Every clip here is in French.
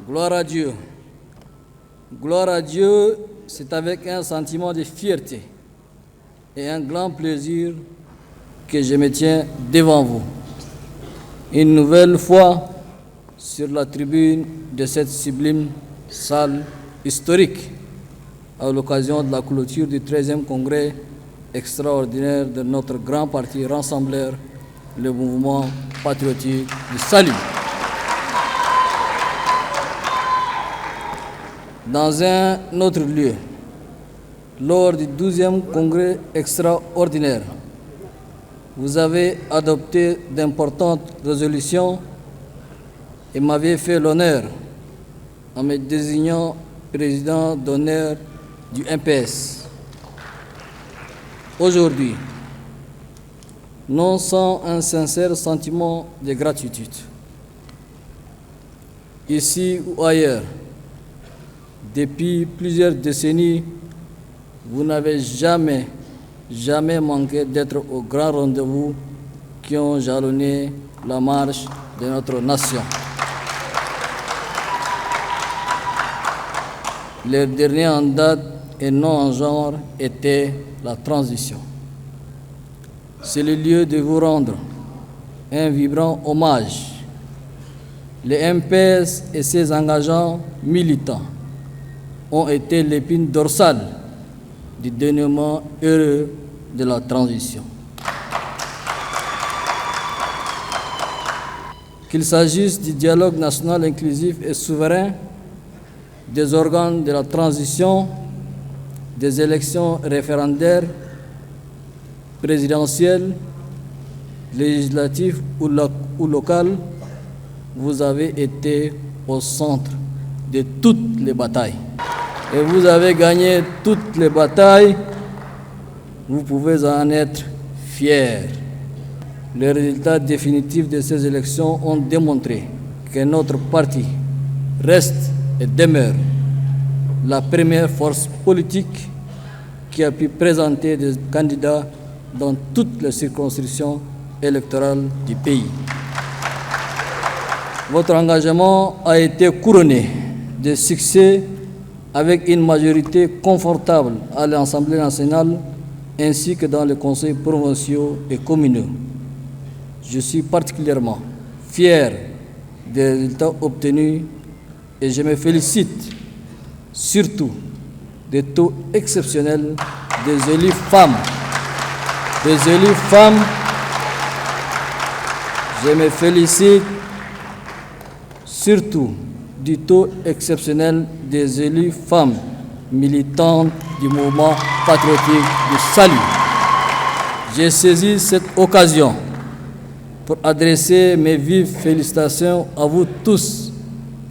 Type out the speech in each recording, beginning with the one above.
Gloire à Dieu. Gloire à Dieu, c'est avec un sentiment de fierté et un grand plaisir que je me tiens devant vous. Une nouvelle fois sur la tribune de cette sublime salle historique à l'occasion de la clôture du 13e congrès extraordinaire de notre grand parti rassembleur, le mouvement patriotique du salut. Dans un autre lieu, lors du 12e congrès extraordinaire, vous avez adopté d'importantes résolutions et m'avez fait l'honneur en me désignant président d'honneur du MPS. Aujourd'hui, non sans un sincère sentiment de gratitude, ici ou ailleurs, depuis plusieurs décennies, vous n'avez jamais manqué d'être au grand rendez-vous qui ont jalonné la marche de notre nation. Le dernier en date et non en genre était la transition. C'est le lieu de vous rendre un vibrant hommage. Le MPS et ses engageants militants ont été l'épine dorsale du dénouement heureux de la transition. Qu'il s'agisse du dialogue national inclusif et souverain, des organes de la transition, des élections référendaires, présidentielles, législatives ou locales, vous avez été au centre de toutes les batailles. Et vous avez gagné toutes les batailles, vous pouvez en être fiers. Les résultats définitifs de ces élections ont démontré que notre parti reste et demeure la première force politique qui a pu présenter des candidats dans toutes les circonscriptions électorales du pays. Votre engagement a été couronné de succès avec une majorité confortable à l'Assemblée nationale ainsi que dans les conseils provinciaux et communaux. Je suis particulièrement fier des résultats obtenus et je me félicite surtout des taux exceptionnels des élus femmes. Je me félicite surtout du taux exceptionnel des élus femmes militantes du mouvement patriotique du salut. J'ai saisi cette occasion pour adresser mes vives félicitations à vous tous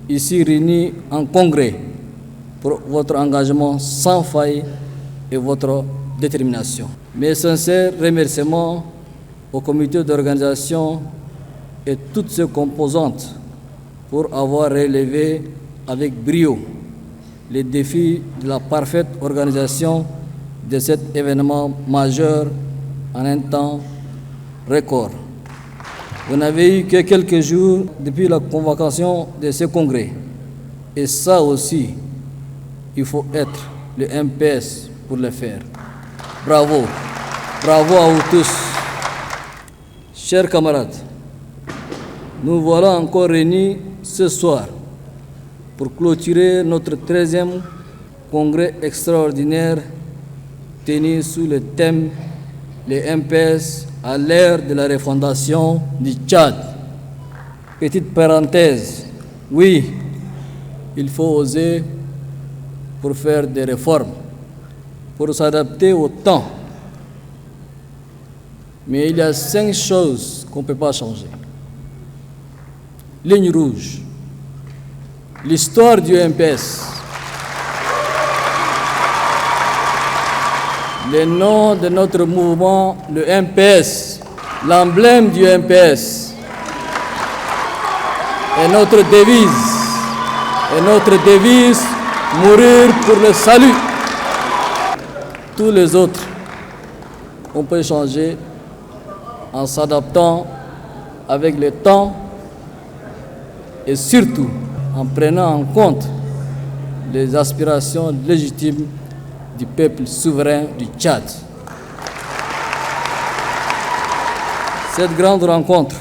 ici réunis en congrès pour votre engagement sans faille et votre détermination. Mes sincères remerciements au comité d'organisation et toutes ses composantes pour avoir relevé avec brio les défis de la parfaite organisation de cet événement majeur en un temps record. Vous n'avez eu que quelques jours depuis la convocation de ce congrès. Et ça aussi, il faut être le MPS pour le faire. Bravo. Bravo à vous tous. Chers camarades, nous voilà encore réunis ce soir pour clôturer notre 13e congrès extraordinaire tenu sous le thème « Les MPS à l'ère de la refondation du Tchad ». Petite parenthèse, oui, il faut oser pour faire des réformes, pour s'adapter au temps. Mais il y a 5 choses qu'on ne peut pas changer. Ligne rouge, l'histoire du MPS, le nom de notre mouvement, le MPS, l'emblème du MPS, et notre devise, mourir pour le salut. Tous les autres, on peut changer en s'adaptant avec le temps et surtout en prenant en compte les aspirations légitimes du peuple souverain du Tchad. Cette grande rencontre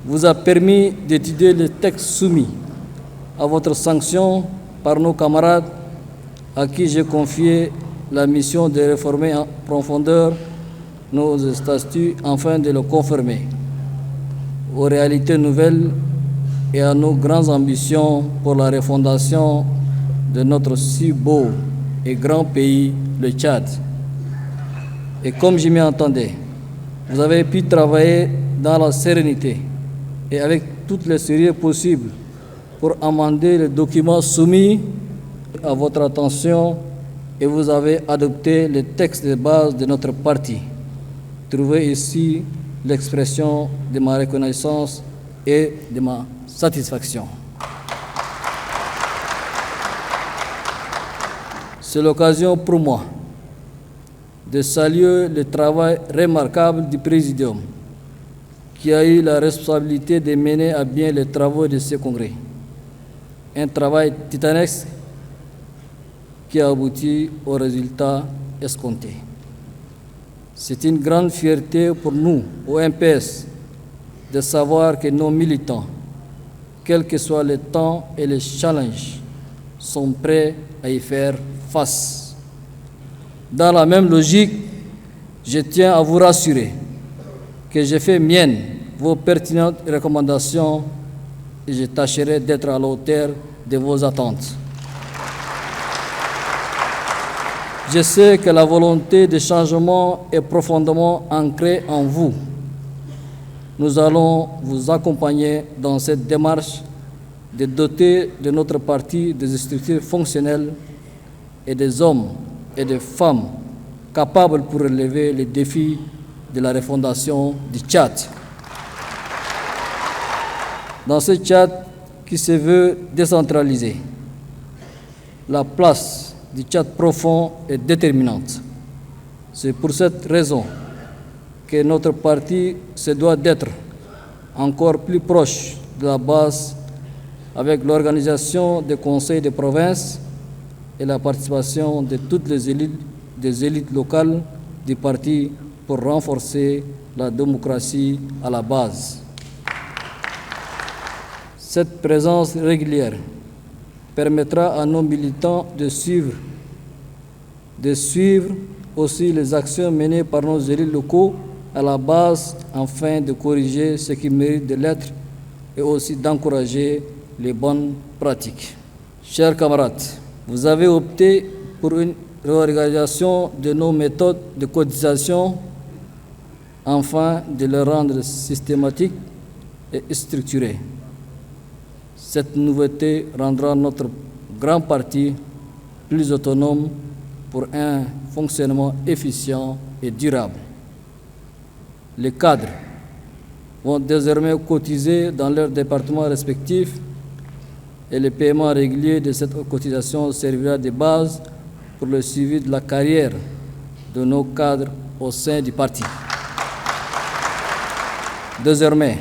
vous a permis d'étudier les textes soumis à votre sanction par nos camarades à qui j'ai confié la mission de réformer en profondeur nos statuts afin de le conformer aux réalités nouvelles et à nos grandes ambitions pour la refondation de notre si beau et grand pays, le Tchad. Et comme je m'y entendais, vous avez pu travailler dans la sérénité et avec toutes les sérieux possibles pour amender les documents soumis à votre attention et vous avez adopté les textes de base de notre parti. Trouvez ici l'expression de ma reconnaissance et de ma satisfaction. C'est l'occasion pour moi de saluer le travail remarquable du Présidium qui a eu la responsabilité de mener à bien les travaux de ce congrès. Un travail titanesque qui a abouti aux résultats escomptés. C'est une grande fierté pour nous, au MPS, de savoir que nos militants, quels que soient les temps et les challenges, sont prêts à y faire face. Dans la même logique, je tiens à vous rassurer que j'ai fait mienne vos pertinentes recommandations et je tâcherai d'être à la hauteur de vos attentes. Je sais que la volonté de changement est profondément ancrée en vous. Nous allons vous accompagner dans cette démarche de doter de notre parti des structures fonctionnelles et des hommes et des femmes capables pour relever les défis de la refondation du Tchad. Dans ce Tchad qui se veut décentralisé, la place du Tchad profond est déterminante. C'est pour cette raison que notre parti se doit d'être encore plus proche de la base avec l'organisation des conseils de province et la participation de toutes les élites locales du parti pour renforcer la démocratie à la base. Cette présence régulière permettra à nos militants de suivre aussi les actions menées par nos élus locaux à la base afin de corriger ce qui mérite de l'être et aussi d'encourager les bonnes pratiques. Chers camarades, vous avez opté pour une réorganisation de nos méthodes de cotisation afin de les rendre systématiques et structurées. Cette nouveauté rendra notre grand parti plus autonome pour un fonctionnement efficient et durable. Les cadres vont désormais cotiser dans leurs départements respectifs et le paiement régulier de cette cotisation servira de base pour le suivi de la carrière de nos cadres au sein du parti. Désormais,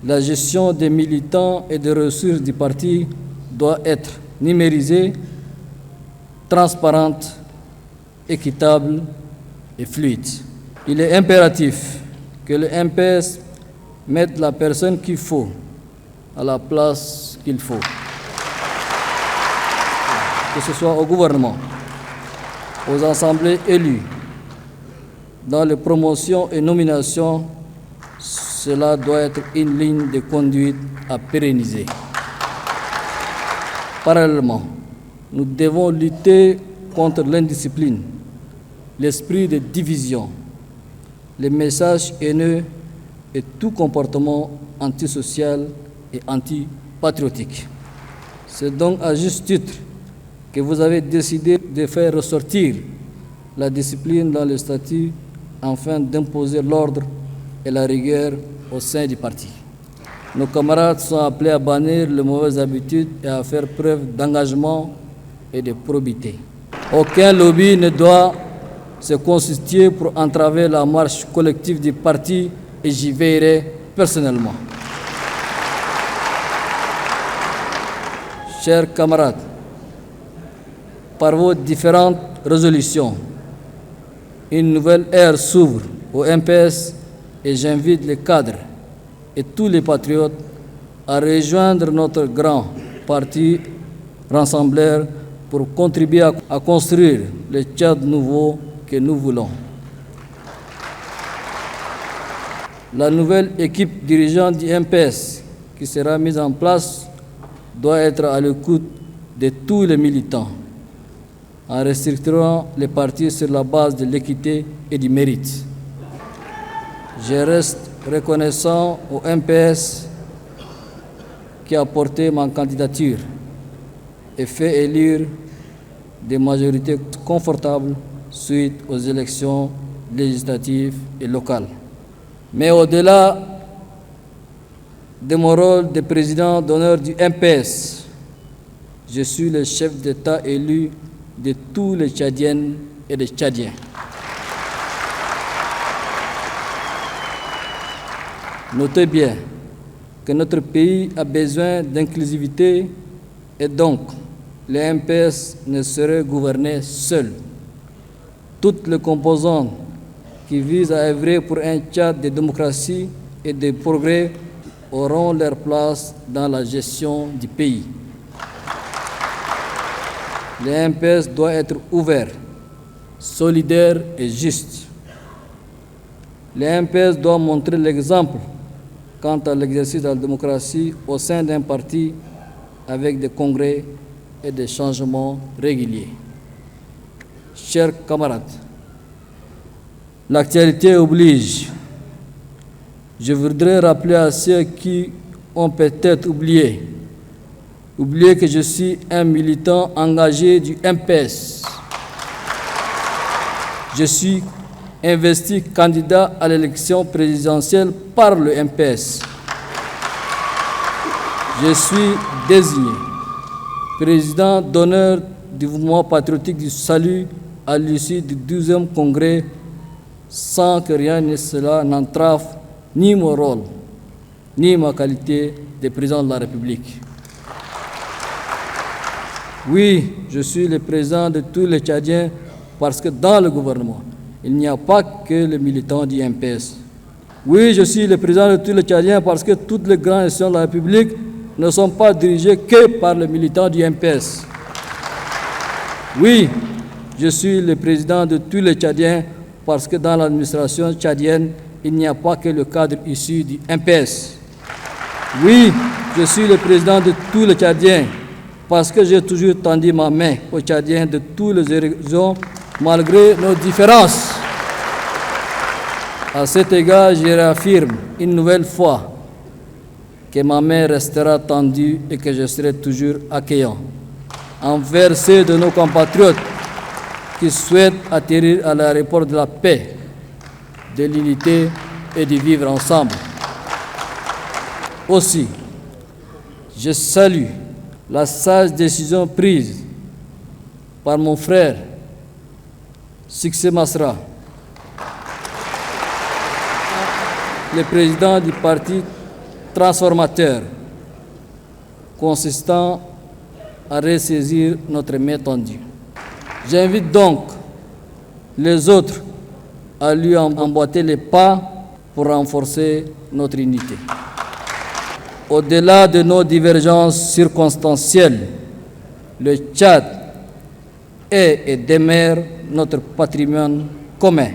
la gestion des militants et des ressources du parti doit être numérisée, transparente, équitable et fluide. Il est impératif que le MPS mette la personne qu'il faut à la place qu'il faut. Que ce soit au gouvernement, aux assemblées élues, dans les promotions et nominations, cela doit être une ligne de conduite à pérenniser. Parallèlement, nous devons lutter contre l'indiscipline, l'esprit de division, les messages haineux et tout comportement antisocial et antipatriotique. C'est donc à juste titre que vous avez décidé de faire ressortir la discipline dans les statuts afin d'imposer l'ordre et la rigueur au sein du parti. Nos camarades sont appelés à bannir les mauvaises habitudes et à faire preuve d'engagement et de probité. Aucun lobby ne doit se constituer pour entraver la marche collective du parti et j'y veillerai personnellement. Chers camarades, par vos différentes résolutions, une nouvelle ère s'ouvre au MPS et j'invite les cadres et tous les patriotes à rejoindre notre grand parti rassembleur pour contribuer à construire le Tchad nouveau que nous voulons. La nouvelle équipe dirigeante du MPS qui sera mise en place doit être à l'écoute de tous les militants, en restructurant les partis sur la base de l'équité et du mérite. Je reste reconnaissant au MPS qui a porté ma candidature et fait élire des majorités confortables suite aux élections législatives et locales. Mais au-delà de mon rôle de président d'honneur du MPS, je suis le chef d'État élu de tous les Tchadiennes et des Tchadiens. Notez bien que notre pays a besoin d'inclusivité et donc le MPS ne serait gouverné seul. Toutes les composantes qui visent à œuvrer pour un Tchad de démocratie et de progrès auront leur place dans la gestion du pays. Le MPS doit être ouvert, solidaire et juste. Le MPS doit montrer l'exemple quant à l'exercice de la démocratie au sein d'un parti avec des congrès et des changements réguliers. Chers camarades, l'actualité oblige. Je voudrais rappeler à ceux qui ont peut-être oublié que je suis un militant engagé du MPS. Je suis investi candidat à l'élection présidentielle par le MPS. Je suis désigné président d'honneur du mouvement patriotique du salut à l'issue du 12e congrès sans que rien de cela n'entrave ni mon rôle, ni ma qualité de président de la République. Oui, je suis le président de tous les Tchadiens parce que dans le gouvernement, il n'y a pas que les militants du MPS. Oui, je suis le président de tous les Tchadiens parce que toutes les grandes institutions de la République ne sont pas dirigées que par les militants du MPS. Oui, je suis le président de tous les Tchadiens parce que dans l'administration tchadienne, il n'y a pas que le cadre issu du MPS. Oui, je suis le président de tous les Tchadiens parce que j'ai toujours tendu ma main aux Tchadiens de tous les horizons malgré nos différences. À cet égard, je réaffirme une nouvelle fois que ma main restera tendue et que je serai toujours accueillant envers ceux de nos compatriotes qui souhaitent atterrir à l'aéroport de la paix, de l'unité et de vivre ensemble. Aussi, je salue la sage décision prise par mon frère Succès Masra, le président du parti transformateur, consistant à ressaisir notre main tendue. J'invite donc les autres à lui emboîter les pas pour renforcer notre unité. Au-delà de nos divergences circonstancielles, le Tchad est et demeure notre patrimoine commun.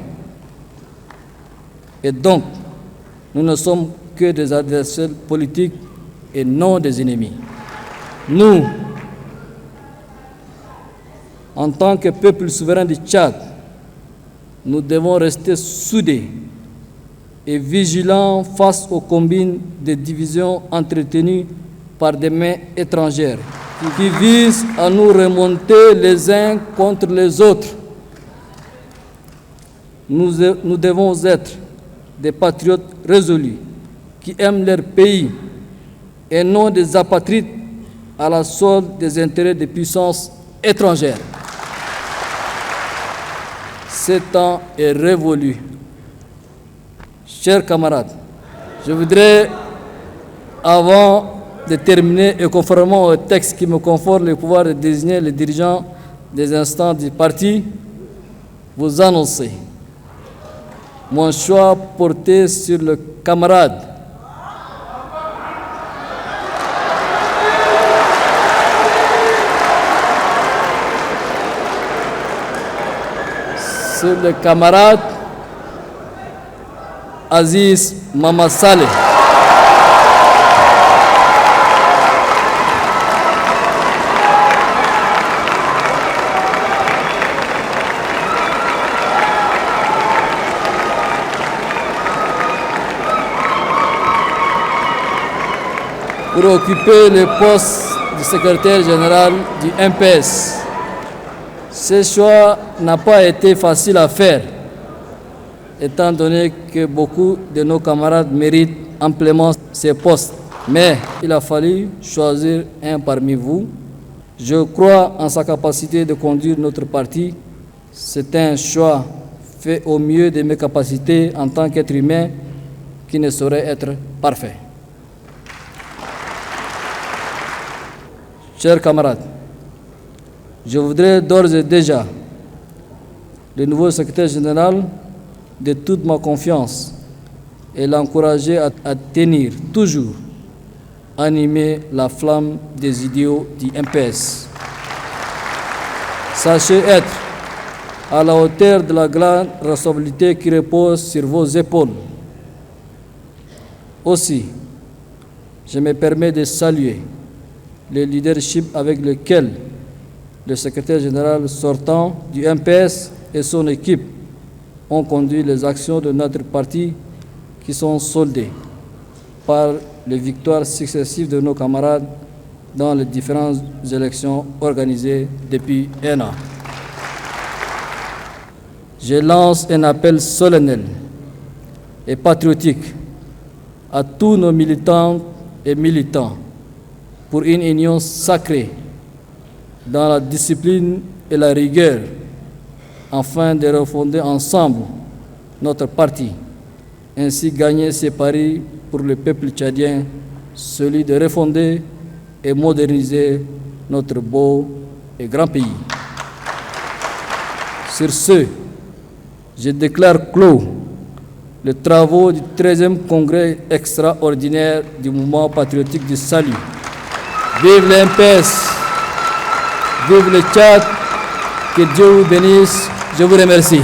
Et donc, nous ne sommes que des adversaires politiques et non des ennemis. Nous, en tant que peuple souverain du Tchad, nous devons rester soudés et vigilants face aux combines de divisions entretenues par des mains étrangères qui visent à nous remonter les uns contre les autres. Nous devons être des patriotes résolus qui aiment leur pays et non des apatrides à la solde des intérêts des puissances étrangères. Ce temps est révolu. Chers camarades, je voudrais, avant déterminé et conformément au texte qui me confère le pouvoir de désigner les dirigeants des instances du parti, vous annoncer mon choix porté sur le camarade Aziz Mama Saleh. Pour occuper le poste de secrétaire général du MPS. Ce choix n'a pas été facile à faire, étant donné que beaucoup de nos camarades méritent amplement ces postes. Mais il a fallu choisir un parmi vous. Je crois en sa capacité de conduire notre parti. C'est un choix fait au mieux de mes capacités en tant qu'être humain qui ne saurait être parfait. Chers camarades, je voudrais d'ores et déjà, le nouveau secrétaire général, de toute ma confiance et l'encourager à tenir toujours animer la flamme des idéaux du MPS. Sachez être à la hauteur de la grande responsabilité qui repose sur vos épaules. Aussi, je me permets de saluer le leadership avec lequel le secrétaire général sortant du MPS et son équipe ont conduit les actions de notre parti qui sont soldées par les victoires successives de nos camarades dans les différentes élections organisées depuis un an. Je lance un appel solennel et patriotique à tous nos militants et militants pour une union sacrée dans la discipline et la rigueur, afin de refonder ensemble notre parti, ainsi gagner ces paris pour le peuple tchadien, celui de refonder et moderniser notre beau et grand pays. Sur ce, je déclare clos les travaux du 13e congrès extraordinaire du mouvement patriotique du salut. Vive l'MPS, vive le Tchad, que Dieu vous bénisse, je vous remercie.